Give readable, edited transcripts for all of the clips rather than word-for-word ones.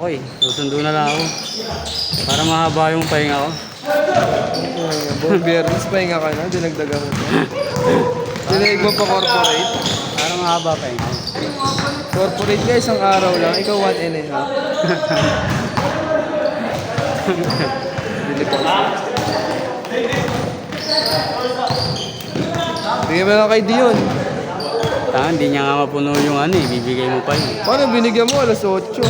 ako eh. Susundo na lang ako. Para mahaba yung pahinga ko. Buong biyernes, pahinga ka na, dinagdagan mo pa. Dinaig mo pa corporate. Para mahaba pahinga ko. Corporate ka isang araw lang, ikaw 1.5. Bili pa. Bigyan mo lang kay Dion. Hindi niya nga mapuno yung ano eh. Bibigay mo pa yun. Paano binigyan mo? Alas 8.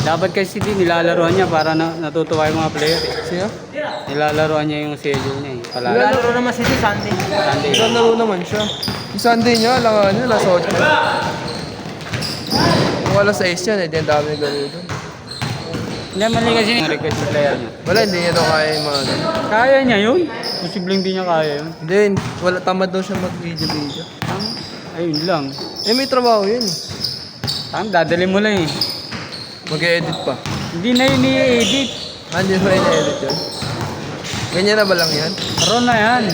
Dapat kasi nilalaroan niya para natutuwa yung mga player eh. Siya? Nilalaroan niya yung schedule niya eh. Palagi. Lalaro naman si Sunday. Sunday. Isang laro naman siya. Yung Sunday niya, alam niya, alas 8. Kung alas 6 yan, eh, di ang dami nagaro doon. Hindi mali kasi yung request sa player niya. Wala, hindi niya daw kaya yung mga ano. Kaya niya yun. Posibleng hindi niya kaya yun. Hindi, wala, tamad daw siya mag-video. Ayun lang. Eh, may trabaho yun. Dadali mo lang eh. Mag-edit pa. Hindi na yun i-edit. Hindi ba in-edit yun? Ganyan na ba lang yan? Karoon na yan.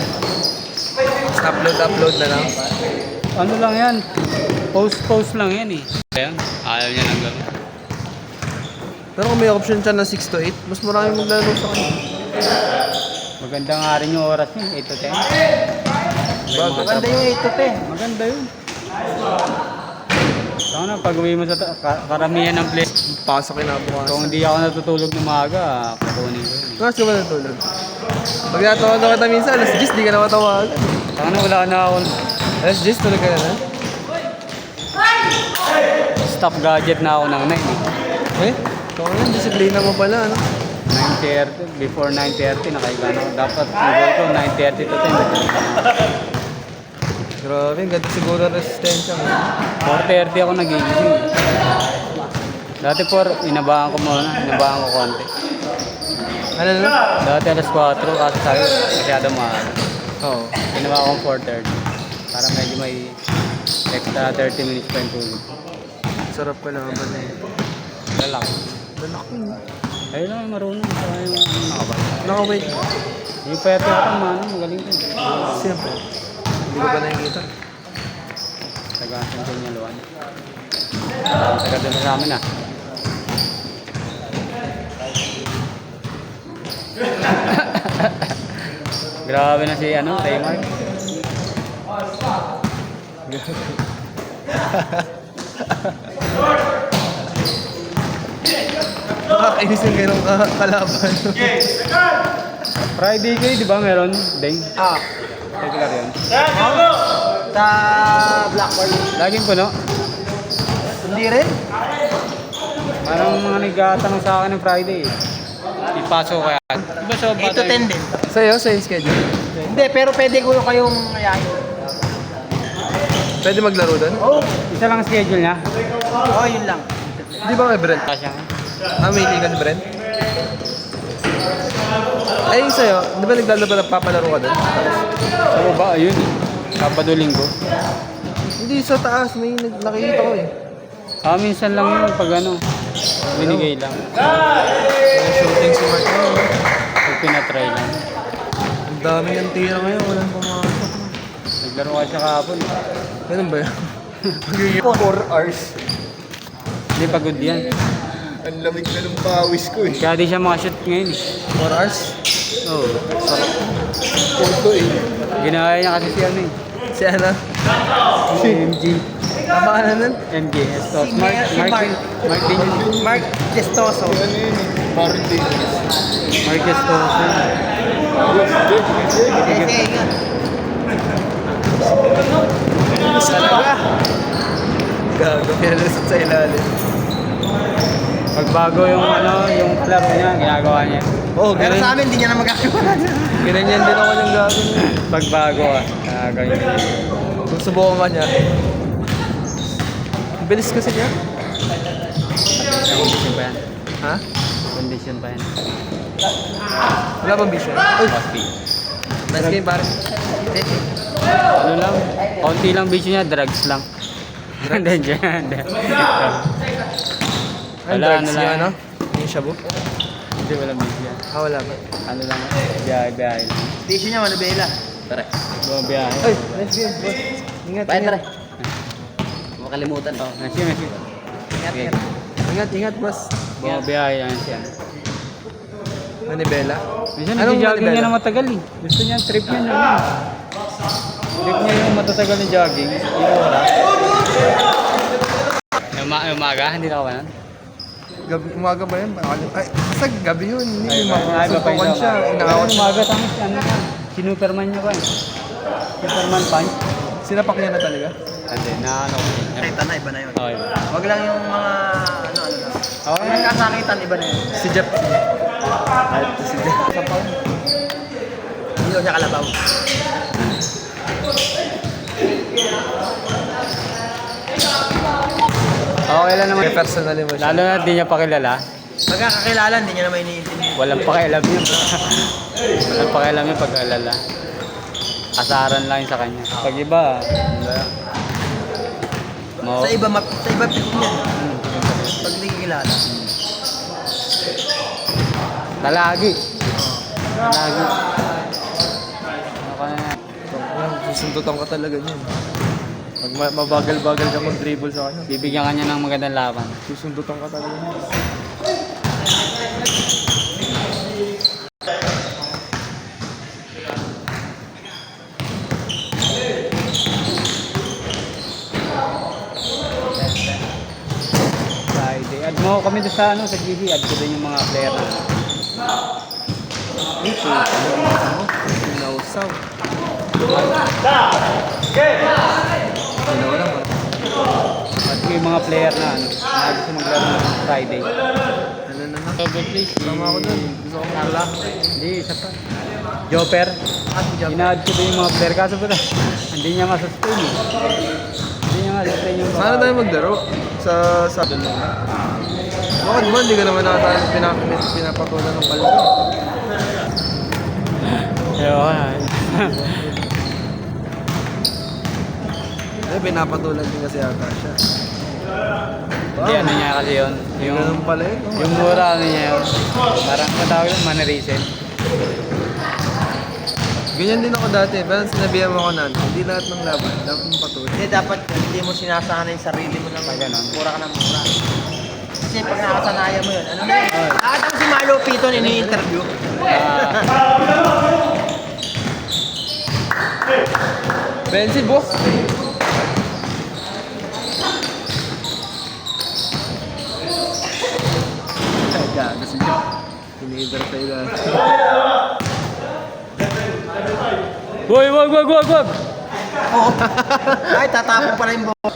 Upload na lang. Ano lang yan. Post lang yan eh. Ayan. Ayaw niya lang gano'n. Pero kung may option siya na 6 to 8, mas marami maglalaro sa kanya. Maganda nga rin yung oras niya. 8 to 10. Maganda yung 8 to 10. Maganda yun. Sana pag uwi mo sa karamihan ng play. Pasok kinabukasan. Kung hindi ako natutulog ng maaga, kukunin ko yun. Kasi ka ba natulog? Pag natawag na kita minsan, alas 10, di ka na matawagan. Sana wala na ako. Alas 10, tulog ka na na? Stop gadget na ako ng 9 eh. Eh? Ikaw nga, disiplina mo pala, ano? 9:30, before 9:30 nakahiga na ako. Dapat nagol ko 9:30 to 10. Grabe, ganda siguro resistensya mo. 4:30 ako nagigising. Dati inabahan ko konti. Ano na? Dati alas 4 kasi sabi masyado mahal. Oo. Ginawa akong 4:30 para medyo may extra 30 minutes pa yung tulog. Sarap ka naman ba na yun? Lalak. Lalaki. Ayun lang yung marunong sa yung nakabay. Naka-wait. Yung pwede ako magaling ko. Siyempre. Hindi ko pa nakikita. Tagasan ko niya luwan. Taga doon sa amin ah. Grabe na si Raymar. Nakakainis yung ganong kalaban. Friday kayo, di ba meron? Ding? Regular yun. Sa Blackboard. Laging puno. Hindi rin. Parang mga nagtatanong sa akin ng Friday eh. Ipasok kaya. Di ba sa 8 to 10 din. Sa'yo, sa'yo schedule. Hindi, pero pwede ko kayong ayayin. Pwede maglaro doon? Oo. Isa lang ang schedule niya. Oo, yun lang. Di ba may Brent? Kasya nga. May ligan Brent? Ay, yung sa'yo, di ba papalaro ka doon? Sa baba, ayun eh. Sabado Linggo. Hindi, sa taas. May nakikita ko eh. Minsan lang yun pag binigay lang. May shooting si Mark. Pag pinatry lang. Ang dami ng tira ngayon. Walang pumasok. Naglaro ka siya kahapon. Ganun ba yun? 4 hours. Hindi pagod yan. Ang lamig na ng pawis ko eh. Kaya di siya makashoot ngayon eh. 4 hours? Oo. Sarap. Punto eh. Ginaya niya kasi si eh. Si ano? Si MG. Tama ka na nun? MG. Mark Gestoso. Martin. Marquez to. Sige, ingat. Talaga? Gago, pinalusot sa ilalim. Pagbago yung yung club niya, ginagawa niya. Oo, Pero sa amin, hindi niya na magagawa. Ginanyan din ako ng gago. Pagbago ginagawa niya. Kung subukan ka niya. Ang bilis kasi niya. Condition pa yan. Ha? Condition pa yan. Wala bang vision? Uy, Coffee. nice game pare. Ano lang, konti lang video niya, drugs lang. Hindi, dyan. Ang Wala, drugs ano niya, lang. ano? Yung shabu? Hindi, walang video yan. Wala ba? Ano lang, biyahe lang. Tissue niya, manubela. Tara. Biyahe. Ay, nice game. Boss. Ingat, Bye, ingat. tara. Makalimutan. Oh, nice yun. Ingat, Okay. ingat. Ingat, boss. Bumabiyahe yan siya. Manibela. Minsan Anong nag-jogging manibela? niya na matagal eh. Gusto niya, trip niya na yun. Trip niya yung matatagal na jogging. Ilang oras. Umaga, hindi na ka ba nun? Gabi, umaga ba yun? Ay, basta gabi yun. Hindi, Ay, ba suntukan yun? siya. Inaawat siya. Umaga, tapos ano na. Sinuperman niya ba eh. Superman punch. Sinapak niya na talaga. Hindi, na ano. Nakita na, iba na yun. Okay. Wag lang yung mga, ano lang. Okay. Ang nagkasakitan, iba na yun. Si Jeff. Ay, si Jeff. Hindi daw siya kalabaw. Okay lang naman. May personally mo siya. Lalo na di niya pakilala. Pagkakakilala, hindi niya naman iniintindi. Walang pakialam yun. Walang pakialam yun pag alala. Asaran lang yun sa kanya. Pag iba, wala. Sa iba, piling yan. Pag hindi kilala. Talagi. Talagi. Ano ka na? Susundutan ka talaga niyan. Pag mabagal-bagal ka mag-dribble sa kanya, Bibigyan ka niya ng magandang laban. susundutan ka talaga niyan. Friday. Add mo kami doon sa ano, sa GD. Add ko doon yung mga player na. Dito, ano? Pinausaw. Wala lang. Add ko yung mga player na ano. Na gusto maglaro ng Friday. Ano na na? Double please. Tama ako dun. Gusto ko Carla. Hindi, isa pa. Jopper. Ina-add ko doon yung mga player. Kaso ba hindi niya masustain eh. Hindi niya masustain yung Sana tayo maglaro sa doon lang. Bakit ba hindi ka naman nakatayo pinapatulan ng kalbo? Ewan. Eh, pinapatulan din kasi ata siya. Hindi, ano niya kasi yun. Yung, Ganun pala yun. no? yung mura, ano niya yun. Parang matawag yun, mannerism. Ganyan din ako dati, pero sinabihan mo ako na hindi lahat ng laban, dapat mong patuloy. Hindi, dapat hindi mo sinasanay yung sarili mo ng Ganun. mura ka ng mura. Kasi pag nakasanayan mo yun, ano na yun? Ako si Marlo Piton, ini-interview. Benzi, boss! Ay, gago si Jeff. Tinider sa ilan. Uy, wag! Oo. Ay, tatapon pala yung buhok.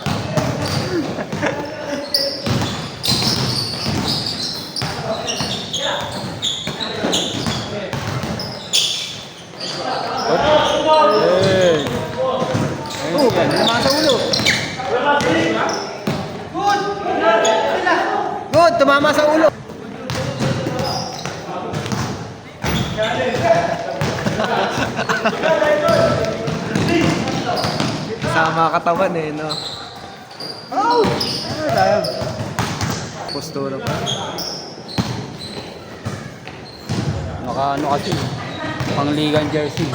Hey! Oo, naman sa ulo. Good, tumama sa ulo. Sama katawan eh, no? Oh! Postura pa. Ano kasi, pangligan jersey.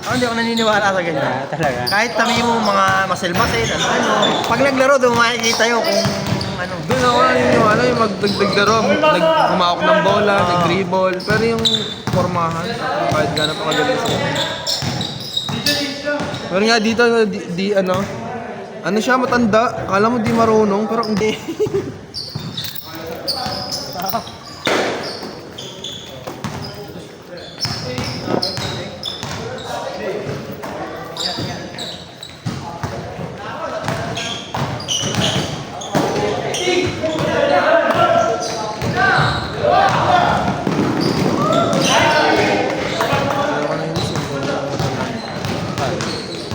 Ako hindi ako naniniwala sa ganyan. Talaga. Kahit tabi mo mga masil-masil, ano. Pag naglaro, doon makikita yun kung ano. Doon ako naniniwala yung magdagdagdaro, humawak ng bola, nag-dribble. Pero yung formahan, kahit gano'n pa kagaling sa pero nga dito, ano siya, matanda. Akala mo di marunong, pero hindi.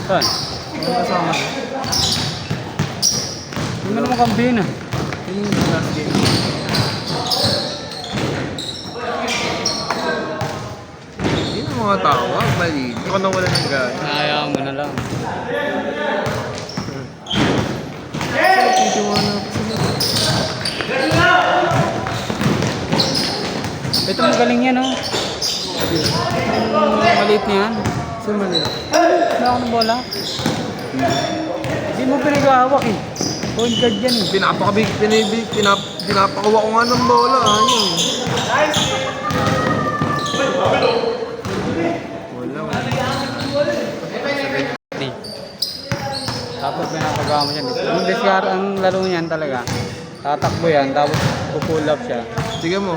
Saan? Ano kasama? Hindi mo naman kambihin ah. Yun yung last game. Yun ang mga tawa, mali. Hindi ko nawala ng gana. Hayaan mo na lang. Titiwala ako sila. Ito magaling yan oh. Maliit niyan. Saan man yun? Wala ako ng bola. Hindi mo pinag-ahawak eh. Point guard yan eh. Pinapakuha ko nga ng bola. Ayun. Wala. Tapos pinapagawa mo yan. Yung discard, ang laro niyan talaga. Tatakbo yan, tapos pupull up siya. Sige mo.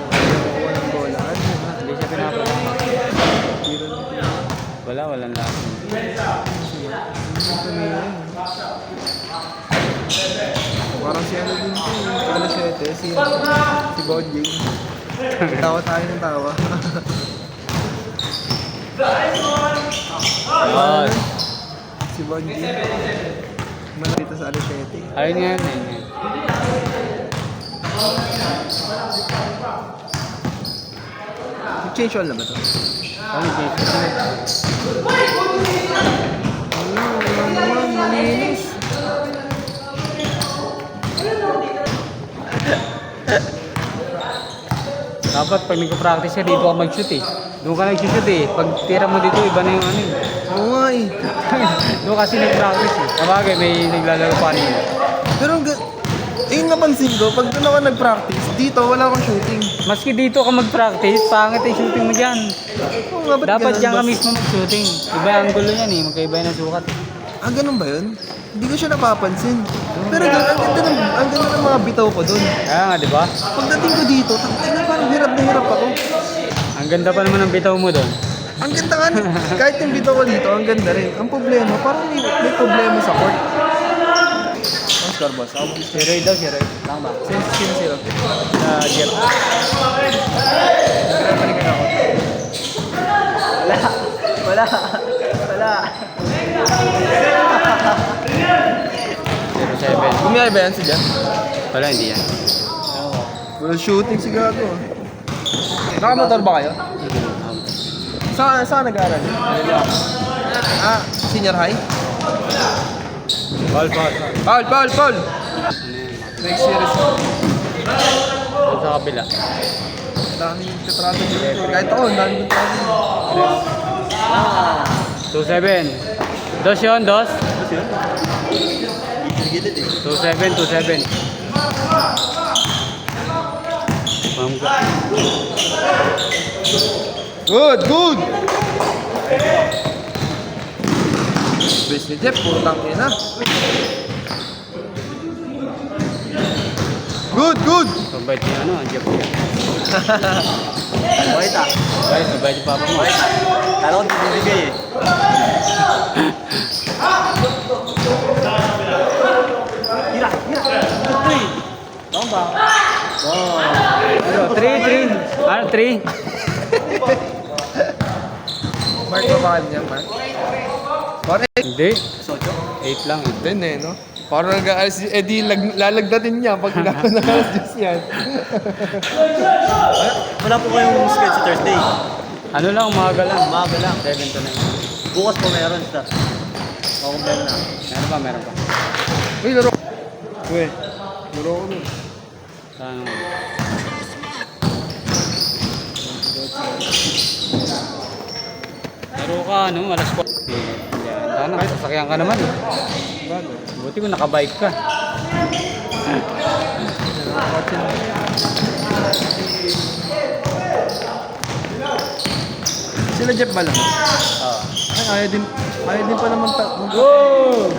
Pinapakuha ng bola. Hindi siya pinapagawa. Walang lahat. Parang si ano din to. Si Bonjing. Tawa tayo ng tawa. Oh, Si Bonjing. Malapit sa Alashete. ayun nga yun. Change all na ba to? Ano yung Wala naman, malinis. dapat pag nagpa-practice ka dito ka mag-shoot eh. Doon ka nag-shoot eh. Pag tira mo dito, iba na yung ano eh. Oo nga eh. Doon kasi nag-practice eh. Sabagay, may naglalaro pa rin. Pero yung napansin ko, pag doon ako nag-practice, dito wala akong shooting. Maski dito ka mag-practice, pangit yung shooting mo dyan. Oo nga, ba't Dapat ganun, dyan ka boss? mismo mag-shooting. Iba ang gulo yan eh. Magkaiba yung sukat eh. Ah, ganun ba yun? Hindi ko siya napapansin. Pero doon, ang ganda ng mga bitaw ko doon. Kaya nga, di ba? Pagdating ko dito, tangina parang hirap na hirap ako. Ang ganda pa naman ng bitaw mo doon. Ang ganda nga, kahit yung bitaw ko dito, ang ganda rin. Ang problema, parang may problema sa court. Ang score, boss. Ako Si Roy daw, si Roy. Tama ba? Sino sila? Jeff. Pinapanigan ako. Wala. 07. Bumiyay ba yan si Jeff? Wala, hindi yan. Well, shooting si Gago. Nakamotor ba kayo? Saan nag-aaral? Ah, senior high? Paul. Paul! Next year is Doon sa kabila. daming tetrato dito. Kahit ako, daming tetrato. 27. Dos yun, dos. 27. Mamga. Good! Best ni Jeff, putang ina. Good! Mabait niya ano, ang Jeff. Wait ah. Guys, mabait yung papa mo. Kala ko bibigay eh. Hira. Uy. Tama ba? Ano, 3. Ano, 3? Mark ba ba niya, Mark? Parang Hindi. 8 lang eh. din eh, no? Parang nag-aalis, lalagdatin niya pag nag-aalis yan. Wala po kayong schedule sa Thursday. Ano lang, umaga lang. Umaga lang. 7 to 9. Bukas po meron siya. Makumpleto na. Meron pa. Uy, laro. Uy, laro ko nun. Saan? Laro ka, ano, alas 4. Sana, sasakyan ka naman eh. Buti kung nakabike ka. Sila Jeff ba lang? Oo. Ay, ayaw din pa naman Whoa!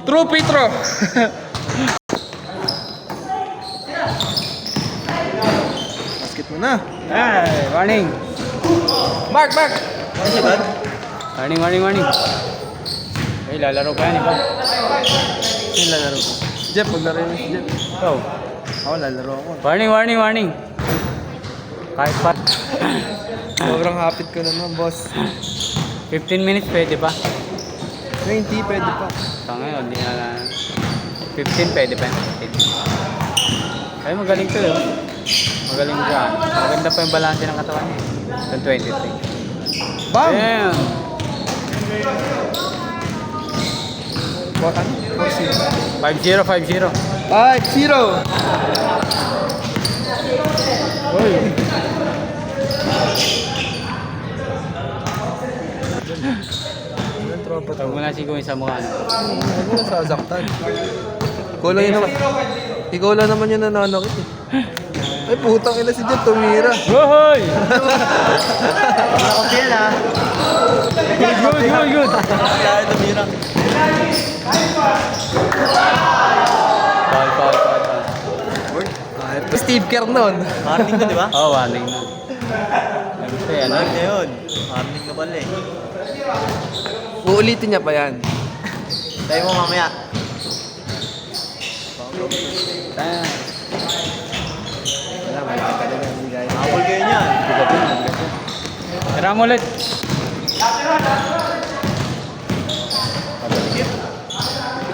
True, Petro! Basket mo na. Hey, warning! Mark! Ano siya ba? Warning! Ay, lalaro pa yan, iba. Sino lalaro ko? Jeff, maglaro yun si Jeff. Go. Ako, lalaro ako. Warning! Kahit pa. Sobrang hapit ko naman, boss. 15 minutes pwede pa. 20, pwede pa. Ngayon, hindi na 15 pwede pa. Ay, magaling to yun. Magaling siya. Maganda pa yung balanse ng katawan niya. Yung 23. Bam! Damn! What? 5-0. 5-0! Uy! tropa to. Huwag mo na siguin sa mukha. Huwag mo na sasaktan. Ikaw lang yun naman. Ikaw lang naman yung nananakit eh. Ay, putang ina si Jet, tumira. Hoy! Ako yan ha. Good. Kaya tumira. Foul. Ay, Steve Kerr nun. Warning ka, di ba? Oo, warning na. Siyempre, ano? Warning na yun. Warning ka pala eh. Uulitin niya pa yan. Tayo mo mamaya. Ah, Wala, malaki talaga. Hindi kaya. Nakapul kayo niyan. tira mo ulit.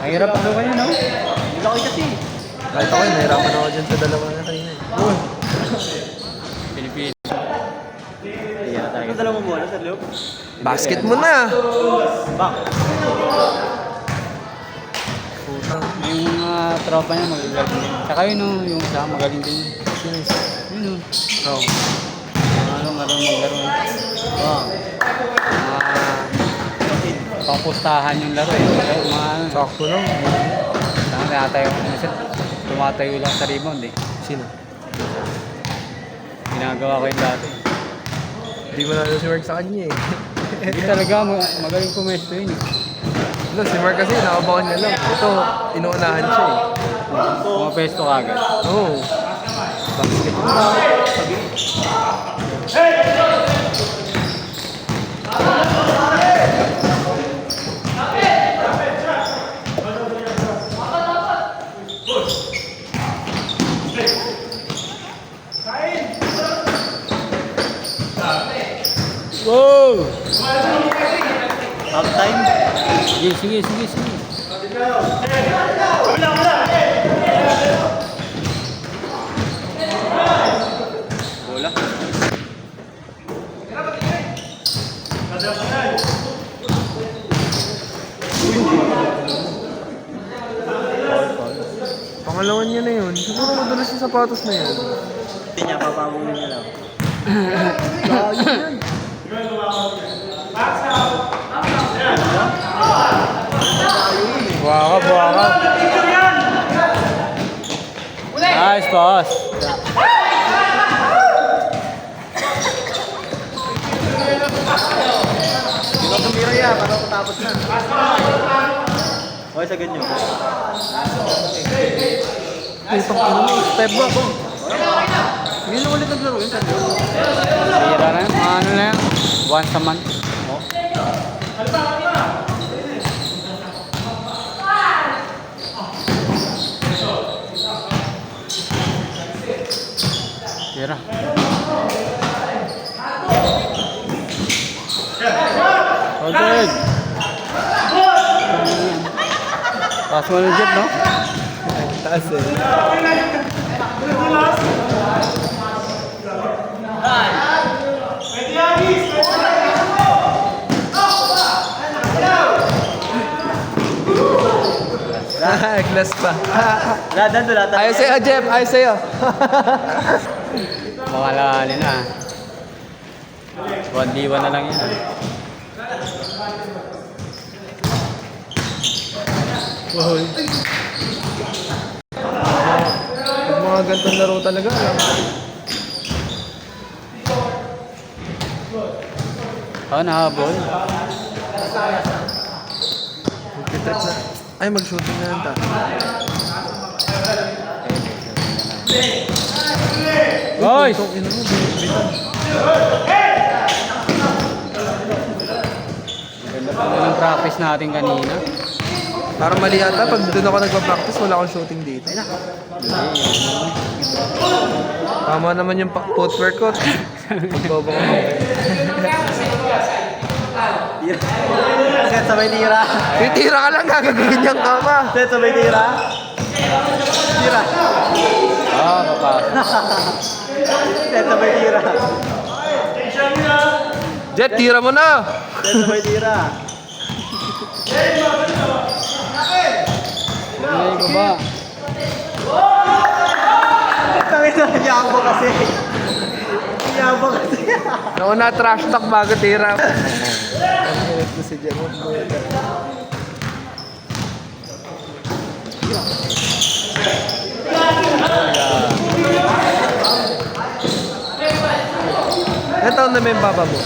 Ang hirap ang luka niya, no? Hindi ka kasi. Kahit ako, nahirapan ako dyan sa dalawa na kanina eh. Pilipinas. Iyan na tayo. Ano dala mo muna sa loob? Basket mo na! Bak. Putang. Yung mga tropa niya magagaling din. Tsaka yun, no, yung isa magaling din. Sino isa? Yun, no. Oh. Ano, maglaro. Oh. Pangpustahan yung laro eh. Kaya mga ano. Sakto lang. Saan nakatayo. Tumatayo lang sa rebound eh. Sino? Ginagawa ko yung dati. Hindi mo na si Mark sa kanya eh. Hindi talaga, magaling pumesto yun eh. No, si Mark kasi nakabakan niya lang. Ito, inuunahan siya eh. Pumapesto ka agad. Oo. Oh. Basket mo. Wow! Half time. Sige. Bola. Pangalawan niya na yun. Siguro madalas yung sapatos na yun. Hindi niya papabungin niya lang. Buwaka. Nice pass. Hindi ko tumira yan. Para matapos na. Okay, sa ganyan. Putang ina mo, step back oh. Hindi na ulit naglaro yun. Bira na yun. Ano na yan? Once a month. Bira. Okay. Pass mo ng jet, no? Taas eh. Class pa. Ladan to ladan. Ayos sa'yo, Jeff. Ayos sa'yo. Makalali na. 1v1 na lang yan. Pag mga gantong laro talaga, alam mo. Nahabol. Magkitreat na. Ay, mag-shooting na lang ta. Guys! Itong ino mo, bitan. Ganda pa ng practice natin kanina. Parang mali yata, pag doon ako nagpa-practice, wala akong shooting dito. Tama naman yung footwork ko. Magbobo ko. Set sabay tira. Titira ka lang, gagawin niyang kama. Set sabay tira. Tira. Papasok. Set sabay tira. Jet, tira mo na! Set sabay tira. Hindi ko ba? Kami na yabo kasi. Yabo kasi. Nauna trash talk bago tira. na si Jemo. Ilan taon na may papa mo?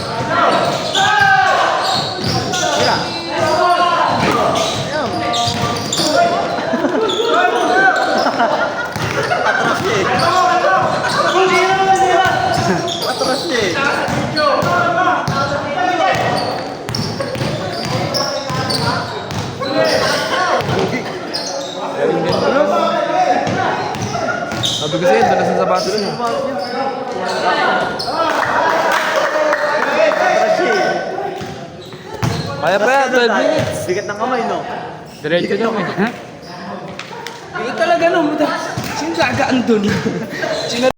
Atras niya eh. Sabi ko sa'yo, doon na sa sapatos niya. Kaya pa yan, 12 minutes. Bigat ng kamay, no? Diretso daw eh. Talaga, no? Sino gagaan dun?